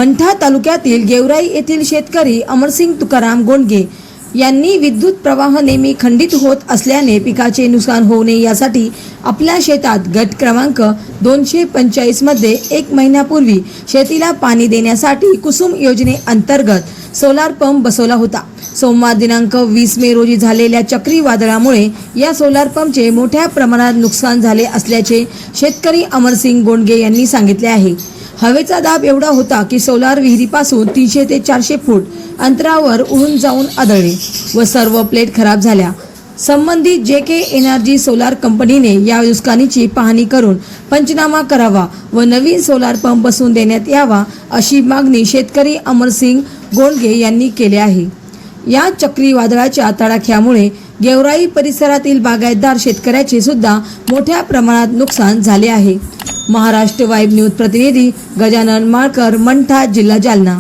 मंठा तालुक्यातील गेवराई येथील शेतकरी अमरसिंग तुकाराम गोंडगे यांनी विद्युत प्रवाह नेहमी खंडित होत असल्याने पिकाचे नुकसान होऊ नये यासाठी आपल्या शेतात गट क्रमांक 245 मध्ये 1 महिन्यापूर्वी शेतीला पाणी देण्यासाठी कुसुम योजनेअंतर्गत सोलार पंप बसवला होता। सोमवार दिनांक 20 मे रोजी झालेल्या चक्रीवादळामुळे या सोलार पंपचे मोठ्या प्रमाणात नुकसान झाले असल्याचे शेतकरी अमरसिंग गोंडगे यांनी सांगितले आहे। हवेचा दाब एवढा होता की सोलार विहिरीपासून 300 ते 400 फूट अंतरावर उडून जाऊन आदळले व सर्व प्लेट खराब झाल्या। संबंधित जेके एनर्जी सोलार कंपनीने या नुकसानीची पाहणी करून पंचनामा करावा व नवीन सोलार पंप बसवून देण्यात यावा अशी मागणी शेतकरी अमरसिंग गोंडगे यांनी केली आहे। या चक्रीवादळाच्या तडाख्यामुळे गेवराई परिसरातील बागायतदार शेतकऱ्याचे सुद्धा मोठ्या प्रमाणात नुकसान झाले आहे। महाराष्ट्र वाईब न्यूज प्रतिनिधी गजानन माळकर, मंठा, जिल्हा जालना।